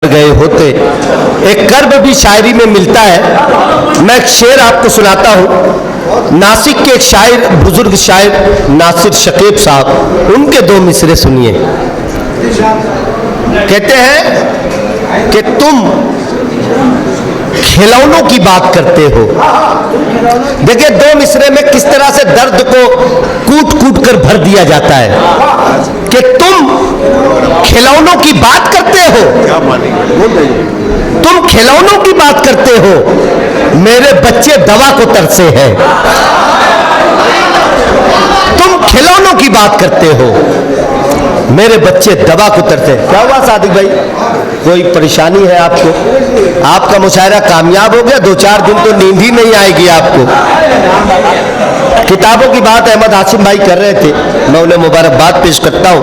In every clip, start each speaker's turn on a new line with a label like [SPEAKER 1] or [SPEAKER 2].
[SPEAKER 1] गए होते। एक कर्ब भी शायरी में मिलता है। मैं एक शेर आपको सुनाता हूं। नासिक के एक शायर, बुजुर्ग शायर नासिर शकीब साहब, उनके दो मिसरे सुनिए। कहते हैं कि तुम खिलौनों की बात करते हो। देखिए दो मिसरे में किस तरह से दर्द को कूट कूट कर भर दिया जाता है कि तुम खिलौनों की बात करते हो। तुम खिलौनों की बात करते हो, मेरे बच्चे दवा को तरसे हैं। तुम खिलौनों की बात करते हो, मेरे बच्चे दवा को तरसे। क्या हुआ सादिक भाई, कोई परेशानी है आपको? आपका मुशायरा कामयाब हो गया, 2-4 दिन तो नींद ही नहीं आएगी आपको। किताबों की बात अहमद हाशिम भाई कर रहे थे, मैं उन्हें मुबारकबाद पेश करता हूँ।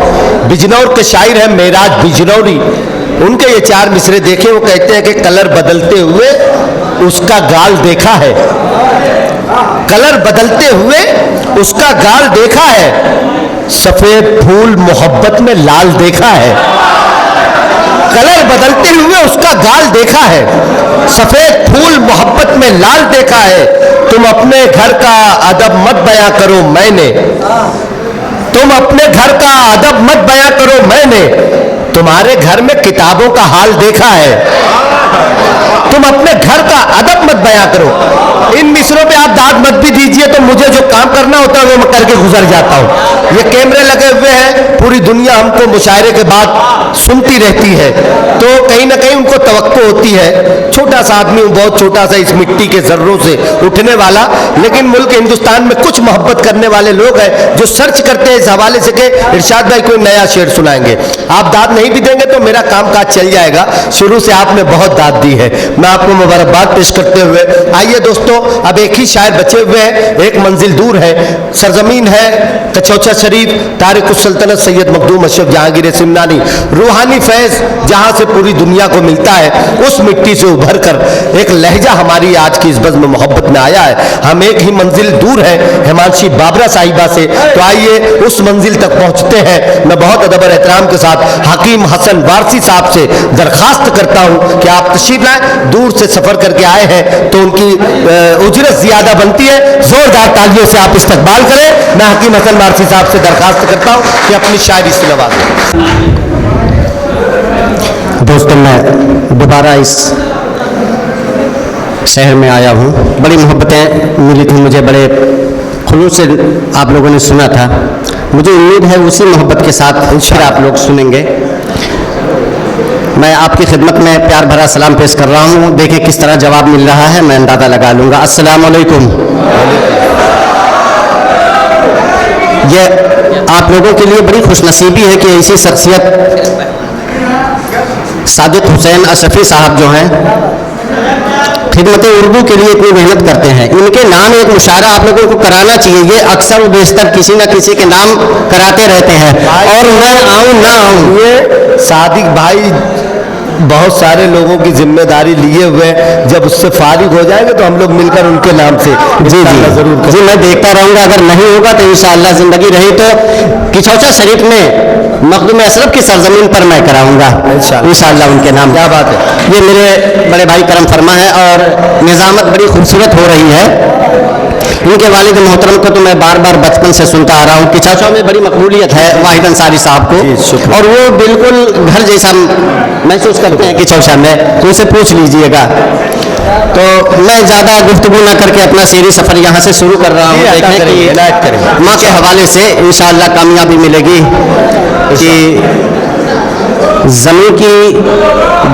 [SPEAKER 1] बिजनौर के शायर हैं मेराज बिजनौरी, उनके ये 4 मिसरे देखे। वो कहते हैं कि कलर बदलते हुए उसका गाल देखा है, कलर बदलते हुए उसका गाल देखा है, सफेद फूल मोहब्बत में लाल देखा है। कलर बदलते हुए उसका गाल देखा है, सफेद फूल मोहब्बत में लाल देखा है। तुम अपने घर का अदब मत बयां करो मैंने, तुम अपने घर का अदब मत बयां करो मैंने, तुम्हारे घर में किताबों का हाल देखा है। तुम अपने घर का अदब मत बयां करो। इन मिसरों पे आप दाद मत भी दीजिए, तो मुझे जो काम करना होता है वो मैं करके गुजर जाता हूं। ये कैमरे लगे हुए हैं, पूरी दुनिया हमको मुशायरे के बाद सुनती रहती है, तो कहीं ना कहीं उनको तवक्को होती है। छोटा सा आदमी हूं, बहुत छोटा सा, इस मिट्टी के जर्रों से उठने वाला, लेकिन मुल्क हिंदुस्तान में कुछ मोहब्बत करने वाले लोग हैं जो सर्च करते हैं इस हवाले से कि इरशाद भाई कोई नया शेर सुनाएंगे। आप दाद नहीं भी देंगे तो मेरा काम काज चल जाएगा। शुरू से आपने बहुत दाद दी है, मैं आपको मुबारकबाद पेश करते हुए, आइए दोस्तों अब एक ही शायर बचे हुए हैं। एक मंजिल दूर है, सरजमीन है कचौचा शरीफ, तारिक सल्तनत सैयद मखदूम अशरफ जहांगीर सिमनानी, रूहानी फैज जहां से पूरी दुनिया को मिलता है, उस मिट्टी से उभर कर एक लहजा हमारी आज की इस बज़्म मोहब्बत में आया है। हम एक ही मंजिल दूर है हिमांशी बाबरा साहिबा से, तो आइए उस मंजिल तक पहुंचते हैं। मैं बहुत अदब और एहतराम के साथ हकीम हसन वारसी साहब से दरखास्त करता हूं कि आप तशरीफ लाएं। दूर से सफर करके आए हैं तो उनकी उजरत ज्यादा बनती है। जोरदार तालियों से आप इस्तकबाल करें। मैं हकीम हसन वारसी साहब से दरखास्त करता हूं कि अपनी शायरी से नवाजें।
[SPEAKER 2] दोस्तों मैं दोबारा इस शहर में आया हूँ, बड़ी मोहब्बतें मिली थी मुझे, बड़े खुलूस से आप लोगों ने सुना था। मुझे उम्मीद है उसी मोहब्बत के साथ फिर आप लोग सुनेंगे। मैं आपकी खिदमत में प्यार भरा सलाम पेश कर रहा हूँ, देखें किस तरह जवाब मिल रहा है, मैं अंदाज़ा लगा लूँगा। अस्सलाम वालेकुम। ये आप लोगों के लिए बड़ी खुशनसीबी है कि ऐसी शख्सियत सादिक हुसैन अशरफी साहब जो हैं, खिदमत उर्दू के लिए इतनी मेहनत करते हैं। इनके नाम एक मुशायरा आप लोगों को कराना चाहिए। ये अक्सर व बेशतर किसी न किसी के नाम कराते रहते हैं, और मैं आऊँ ना आऊँ,
[SPEAKER 1] ये सादिक भाई बहुत सारे लोगों की जिम्मेदारी लिए हुए, जब उससे फारिग हो जाएंगे तो हम लोग मिलकर उनके नाम से
[SPEAKER 2] जी
[SPEAKER 1] जरूर
[SPEAKER 2] जी मैं देखता रहूँगा। अगर नहीं होगा तो इंशाअल्लाह ज़िंदगी रही तो किचौचा शरीफ में मखदूम अशरफ की सरजमीन पर मैं कराऊंगा इंशाअल्लाह उनके नाम।
[SPEAKER 1] क्या बात है।
[SPEAKER 2] ये मेरे बड़े भाई करम फरमा है और निज़ामत बड़ी खूबसूरत हो रही है। इनके वालिद मोहतरम को तो मैं बार बार बचपन से सुनता आ रहा हूँ। किचौचा में बड़ी मकबूलियत है वाहिद अंसारी साहब को, और वो बिल्कुल घर जैसा महसूस करते हैं किचौचा में, तो उनसे पूछ लीजिएगा। तो मैं ज़्यादा गुफ्तगू न करके अपना शेरी सफ़र यहाँ से शुरू कर रहा हूँ। देखें कि माँ के हवाले से इंशाअल्लाह कामयाबी मिलेगी। कि ज़मीं की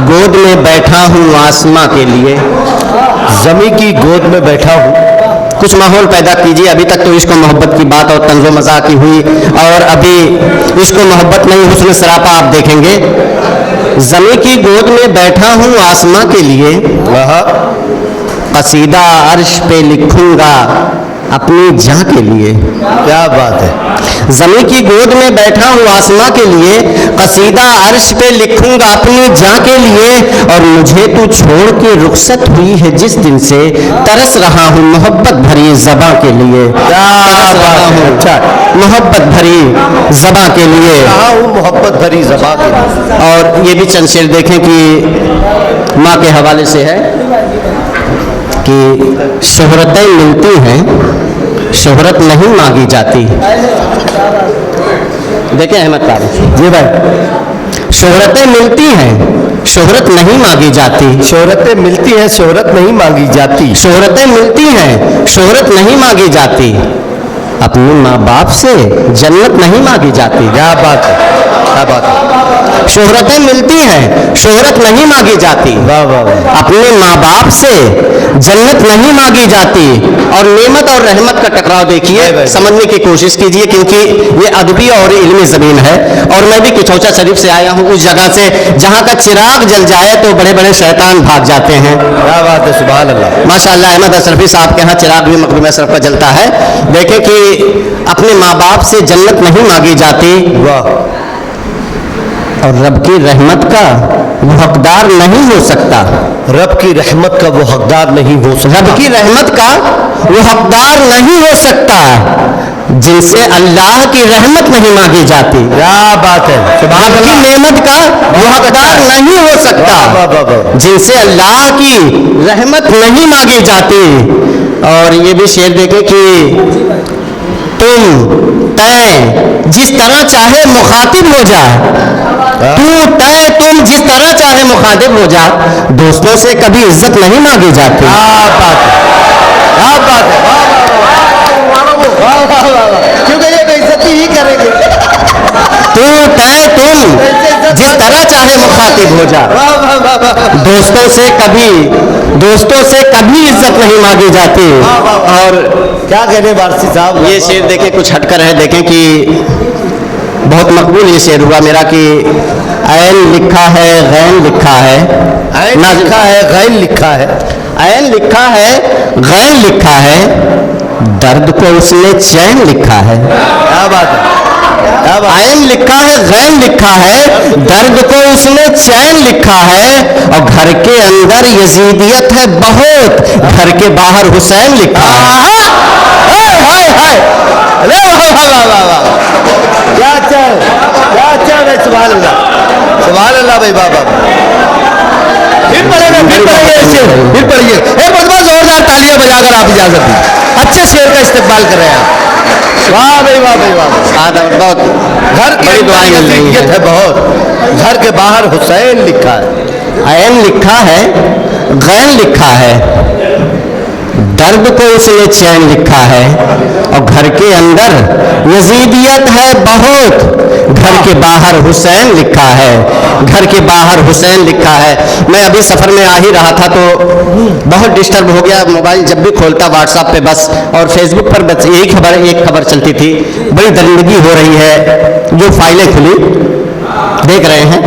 [SPEAKER 2] गोद में बैठा हूँ आसमां के लिए,
[SPEAKER 1] ज़मीं की गोद में बैठा हूँ।
[SPEAKER 2] कुछ माहौल पैदा कीजिए। अभी तक तो इश्क मोहब्बत की बात और तंज़ो मज़ाक की हुई, और अभी इश्क मोहब्बत नहीं, हुस्न सरापा आप देखेंगे। ज़मीं की गोद में बैठा हूँ आसमां के लिए, कसीदा अर्श पे लिखूंगा अपनी जान के लिए।
[SPEAKER 1] क्या बात है।
[SPEAKER 2] ज़मीं की गोद में बैठा हूँ आसमां के लिए, कसीदा अर्श पे लिखूंगा अपनी जान के लिए। और मुझे तू छोड़ के रुखसत हुई है जिस दिन से, तरस रहा हूँ मोहब्बत भरी ज़बां के लिए। तरस रहा हूँ मोहब्बत भरी ज़बां के लिए।
[SPEAKER 1] मोहब्बत भरी ज़बां के लिए।
[SPEAKER 2] और ये भी चंद शेर देखें कि माँ के हवाले से है कि शोहरतें मिलती हैं, शोहरत नहीं मांगी जाती। देखें अहमद कारी
[SPEAKER 1] जी भाई।
[SPEAKER 2] शोहरतें मिलती हैं, शोहरत नहीं मांगी जाती।
[SPEAKER 1] शोहरतें मिलती हैं, शोहरत नहीं मांगी जाती।
[SPEAKER 2] शोहरतें मिलती हैं, शोहरत नहीं मांगी जाती। अपने माँ बाप से जन्नत नहीं मांगी जाती।
[SPEAKER 1] क्या बात है, क्या बात है।
[SPEAKER 2] शोहरतें मिलती हैं, शोहरत नहीं मांगी जाती।
[SPEAKER 1] वाह वाह वाह।
[SPEAKER 2] अपने माँ बाप से जन्नत नहीं मांगी जाती। और नेमत और रहमत का टकराव देखिए, समझने की कोशिश कीजिए, क्योंकि ये अदबी और इल्मी ज़मीन है। और मैं भी किचौचा शरीफ से आया हूँ, उस जगह से जहाँ का चिराग जल जाए तो बड़े बड़े शैतान भाग जाते हैं।
[SPEAKER 1] क्या बात है, सुभान अल्लाह।
[SPEAKER 2] माशाअल्लाह अहमद अशरफी साहब के यहाँ चिराग भी मकदूम अशरफ पर जलता है। देखें कि अपने माँ बाप से जन्नत नहीं मांगी जाती।
[SPEAKER 1] वाह।
[SPEAKER 2] और रब की रहमत का वो हकदार नहीं हो सकता।
[SPEAKER 1] रब की रहमत का वो हकदार नहीं हो सकता।
[SPEAKER 2] रब की रहमत का वो हकदार नहीं हो सकता जिनसे अल्लाह की रहमत नहीं मांगी जाती।
[SPEAKER 1] क्या बात है,
[SPEAKER 2] रब की नेमत का वो हकदार नहीं हो सकता जिनसे अल्लाह की रहमत नहीं मांगी जाती। और ये भी शेर देखे कि तुम तय जिस तरह चाहे मुखातिब हो जा, तू तय तुम जिस तरह चाहे मुखातिब हो जा, दोस्तों से कभी इज्जत नहीं मांगी जाती।
[SPEAKER 1] क्या बात है, क्या बात है। क्योंकि ये बेइज्जती ही करेंगे।
[SPEAKER 2] तू तय तुम जिस तरह चाहे मुखातिब हो जा, दोस्तों से कभी इज्जत नहीं मांगी जाती। और
[SPEAKER 1] क्या कहने वारसी साहब,
[SPEAKER 2] ये शेर देखें, कुछ हटकर है, देखें कि बहुत मकबूल ये शेर हुआ मेरा कि ऐन लिखा है गैन लिखा है,
[SPEAKER 1] ऐन लिखा है गैन लिखा है,
[SPEAKER 2] ऐन लिखा है गैन लिखा है, दर्द को उसने चैन लिखा है।
[SPEAKER 1] क्या बात है, क्या बात।
[SPEAKER 2] ऐन लिखा है गैन लिखा है, दर्द को उसने चैन लिखा है। और घर के अंदर यजीदियत है बहुत, घर के बाहर हुसैन लिखा है।
[SPEAKER 1] क्या चल है, सुभान अल्लाह, सुभान अल्लाह भाई बाबा। फिर पढ़िए। एक बार जोरदार तालियां बजाकर आप इजाजत दी। अच्छे शेर का इस्तेमाल कर रहे हैं आप। वाह भाई वाह भाई वाह।
[SPEAKER 2] बहुत
[SPEAKER 1] घर की दुआएं है बहुत, घर के बाहर हुसैन लिखा है।
[SPEAKER 2] ऐन लिखा है गैन लिखा है, दर्द को उसने चैन लिखा है। और घर के अंदर यजीदियत है बहुत, घर के बाहर हुसैन लिखा है, घर के बाहर हुसैन लिखा है। मैं अभी सफ़र में आ ही रहा था तो बहुत डिस्टर्ब हो गया, मोबाइल जब भी खोलता व्हाट्सएप पे बस और फेसबुक पर बस यही खबर, एक खबर चलती थी। बड़ी दरिंदगी हो रही है, जो फाइलें खुली देख रहे हैं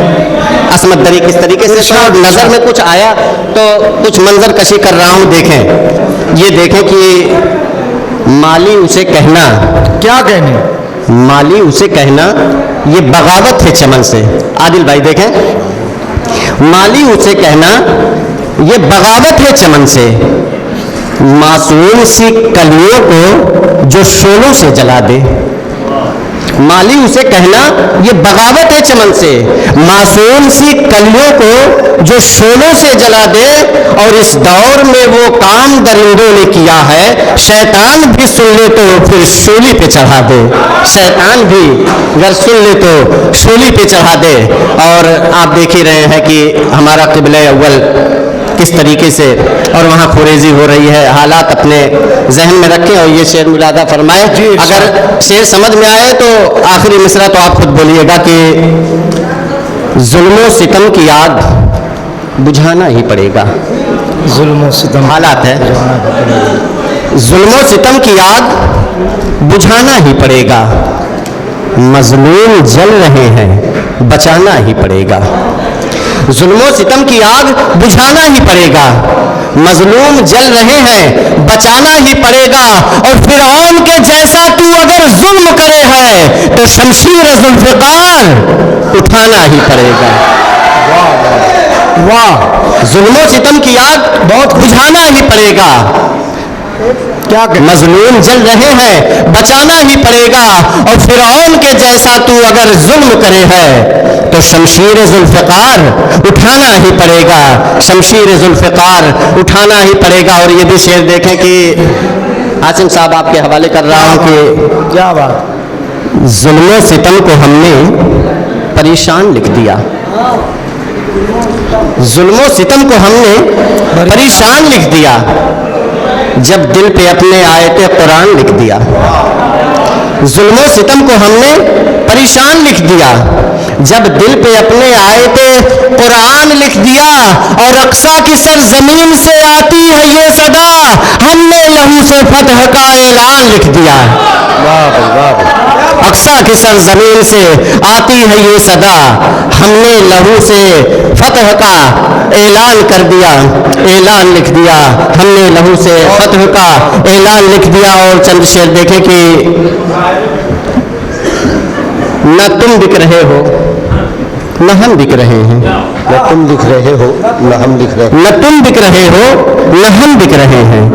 [SPEAKER 2] असमत दरी किस तरीके से। तो नज़र में कुछ आया तो कुछ मंजर कशी कर रहा हूँ। देखें, ये देखें कि माली उसे कहना,
[SPEAKER 1] क्या कहने,
[SPEAKER 2] माली उसे कहना ये बगावत है चमन से। आदिल भाई देखें, माली उसे कहना ये बगावत है चमन से, मासूम सी कलियों को जो शोलों से जला दे। माली उसे कहना ये बगावत है चमन से, मासूम सी कलियों को जो शोलों से जला दे। और इस दौर में वो काम दरिंदों ने किया है, शैतान भी सुन ले तो फिर शूली पे चढ़ा दे। शैतान भी अगर सुन ले तो शूली पे चढ़ा दे। और आप देख ही रहे हैं कि हमारा क़िबला अव्वल किस तरीके से, और वहाँ खुरेजी हो रही है। हालात अपने जहन में रखें और ये शेर मुलादा फरमाएं। अगर शेर समझ में आए तो आखिरी मिसरा तो आप खुद बोलिएगा कि जुल्मों सितम की आग बुझाना ही पड़ेगा।
[SPEAKER 1] जुल्मों सितम,
[SPEAKER 2] हालात है, जुल्मों सितम की आग बुझाना ही पड़ेगा, मजलूम जल रहे हैं बचाना ही पड़ेगा। जुल्मों सितम की आग बुझाना ही पड़ेगा, मजलूम जल रहे हैं बचाना ही पड़ेगा, और फिरौन के जैसा तू अगर जुल्म करे है तो शमशीर जुल्फकार उठाना ही पड़ेगा। वाह, जुल्मों सितम की आग बहुत बुझाना ही पड़ेगा, क्या मजलूम जल रहे हैं बचाना ही पड़ेगा, और फिरौन के जैसा तू अगर जुल्म करे है तो शमशीर जुल्फकार उठाना ही पड़ेगा, शमशीर जुल्फकार उठाना ही पड़ेगा। और ये भी शेर देखें कि आसिम साहब आपके हवाले कर रहा हूं कि
[SPEAKER 1] क्या बात,
[SPEAKER 2] जुल्मों सितम को हमने परेशान लिख दिया, जुल्मों सितम को हमने परेशान लिख दिया, जब दिल पे अपने आयते कुरान लिख दिया। जुल्मों सितम को हमने परेशान लिख दिया, जब दिल पे अपने आयते कुरान लिख दिया, और अक्सा की सरजमीन से आती है ये सदा, हमने लहू से फतह का ऐलान लिख दिया। अक्सा की सरजमीन से आती है ये सदा, हमने लहू से फतह का ऐलान कर दिया, ऐलान लिख दिया, हमने लहू से फतह का ऐलान लिख दिया। और चंद शेर देखें कि न तुम बिक रहे हो न हम बिक रहे हैं,
[SPEAKER 1] न तुम लिख रहे हो न हम लिख रहे हैं,
[SPEAKER 2] न तुम बिक रहे हो न हम बिक रहे हैं,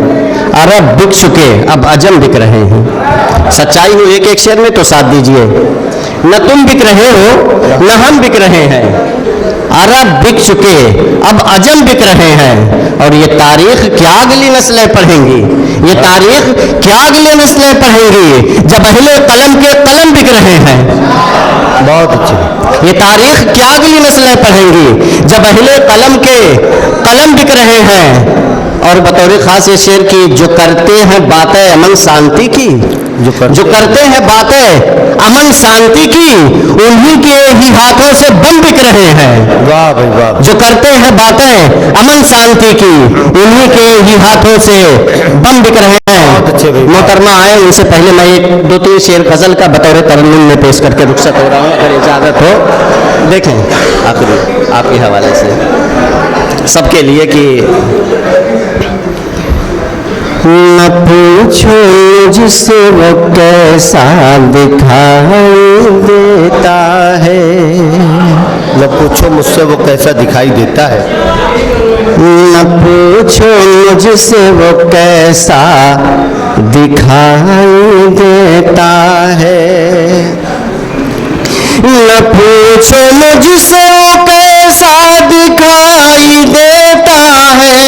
[SPEAKER 2] अरब बिक चुके अब अजम बिक रहे हैं। सच्चाई हो एक एक शेर में तो साथ दीजिए, न तुम बिक रहे हो न हम बिक रहे हैं, अरब बिक चुके अब अजम बिक रहे हैं। और ये तारीख क्या अगली नस्लें पढ़ेंगी, ये तारीख क्या अगली नस्लें पढ़ेंगी, जब अहले कलम के कलम बिक रहे हैं।
[SPEAKER 1] बहुत अच्छे,
[SPEAKER 2] ये तारीख क्या अगली नस्लें पढ़ेंगी, जब अहले कलम के कलम बिक रहे हैं। और बतौर खास ये शेर की, जो करते हैं बातें अमन शांति की, जो करते हैं बातें अमन शांति की, उन्हीं के ही हाथों से बम बिक रहे हैं।
[SPEAKER 1] वाह भाई वाह,
[SPEAKER 2] जो करते हैं बातें अमन शांति की, उन्हीं के ही हाथों से बम बिक रहे हैं।
[SPEAKER 1] अच्छे भाई,
[SPEAKER 2] मोहतरमा आए, उनसे पहले मैं एक दो तीन शेर गजल का बतौर तरन्नुम में पेश करके रुखसत हो रहा हूँ, अगर इजाजत हो। देखें आखिरी आपके हवाले से सबके लिए कि न पूछो मुझसे वो कैसा दिखाई देता है,
[SPEAKER 1] न पूछो मुझसे वो कैसा दिखाई देता है,
[SPEAKER 2] न पूछो मुझसे वो कैसा दिखाई देता है, न पूछो मुझसे वो कैसा दिखाई देता है,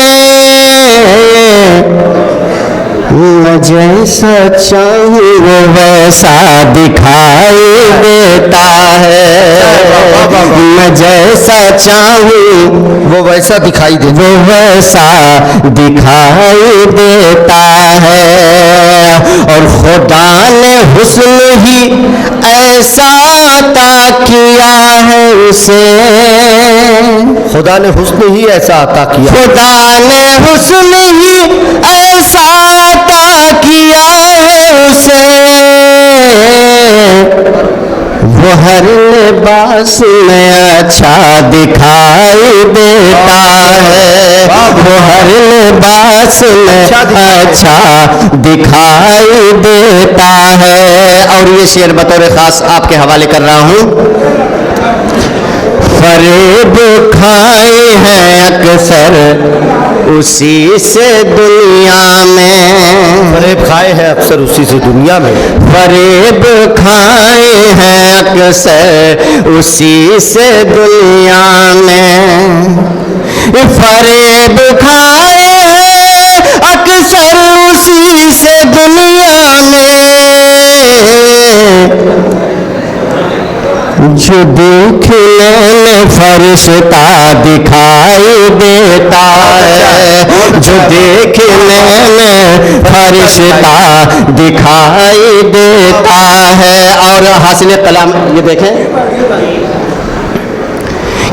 [SPEAKER 2] मैं जैसा चाहूँ वो वैसा दिखाई देता है, मैं जैसा चाहूँ
[SPEAKER 1] वो वैसा दिखाई देता,
[SPEAKER 2] वो वैसा दिखाई देता है। और खुदा ने हुस्न ही ऐसा अता किया है उसे,
[SPEAKER 1] खुदा ने हुस्न ही ऐसा अता किया,
[SPEAKER 2] खुदा ने हुस्न ही ऐसा अता किया है उसे, वो हर लिबास में अच्छा दिखाई देता है, वो हर लिबास में अच्छा दिखाई देता है। और ये शेर बतौर खास आपके हवाले कर रहा हूँ, फरेब खाए हैं अक्सर उसी से दुनिया में,
[SPEAKER 1] फरेब खाए हैं अक्सर उसी से दुनिया में,
[SPEAKER 2] फरेब खाए हैं अक्सर उसी से दुनिया में, फरेब खाए हैं अक्सर उसी से दुनिया में, जो देखने में फरिश्ता दिखाई देता है, जो देखने में फरिश्ता दिखाई देता है। और हासिल कलाम ये देखें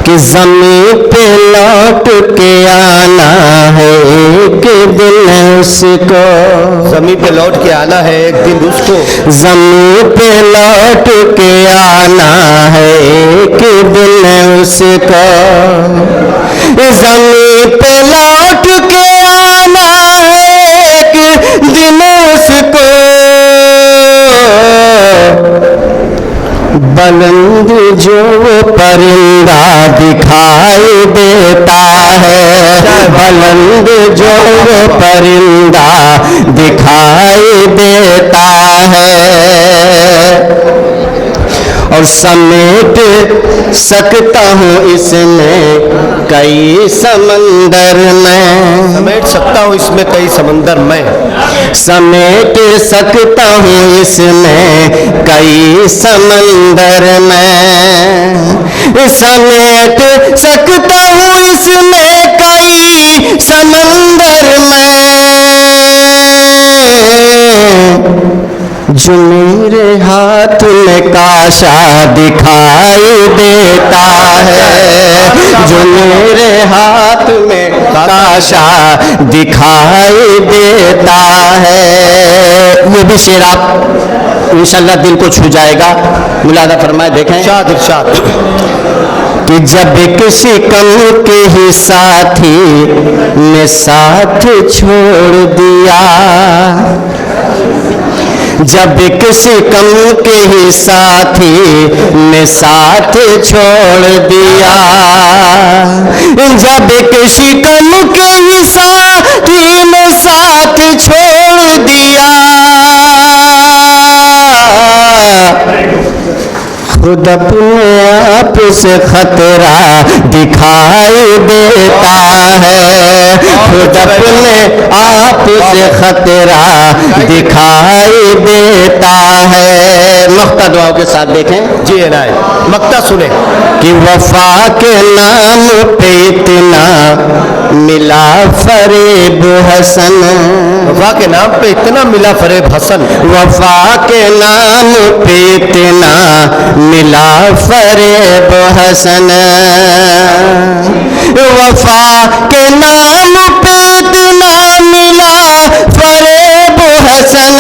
[SPEAKER 2] कि ज़मीन पे लौट के आना है एक दिन, उसको,
[SPEAKER 1] जमीन पे लौट के आना है एक दिन उसको,
[SPEAKER 2] जमीन पे लौट के आना है एक दिन उसको, जमीन पे लौट के आना है एक दिन उसको। बुलंद जो परिंदा दिखाई देता है, बुलंद जो परिंदा दिखाई देता है, और समेट सकता हूँ इसमें कई समंदर में,
[SPEAKER 1] समेट सकता हूँ इसमें कई समंदर मैं,
[SPEAKER 2] समेट सकता हूँ इसमें कई समंदर में, समेट सकता हूँ इसमें कई समंदर में, जो मेरे हाथ में काशा दिखाई देता है, जो मेरे हाथ में काशा दिखाई देता है। ये भी शेर आप इंशाल्लाह दिल को छू जाएगा, मुलादा फरमाए देखें।
[SPEAKER 1] इरशाद इरशाद।
[SPEAKER 2] कि जब किसी कम के ही साथी ने साथ छोड़ दिया, जब किसी कम के ही साथी ने साथ छोड़ दिया, जब किसी कम के ही साथी ने साथ छोड़ दिया, खुद अपने आप से खतरा दिखाई देता है, खुद अपने आप से खतरा दिखाई देता है। मख्ता दुआओं के साथ देखें
[SPEAKER 1] जी इनायत, मक्ता सुने
[SPEAKER 2] कि वफा के नाम पे इतना मिला फरेब हसन,
[SPEAKER 1] वफा के नाम पे इतना मिला फरेब हसन,
[SPEAKER 2] वफा के नाम पे इतना मिला फरेब हसन, वफा के नाम पे इतना मिला फरेब हसन,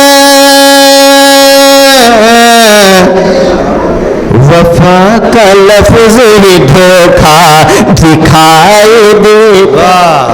[SPEAKER 2] वफा का लफ्ज ही धोखा दिखाई दे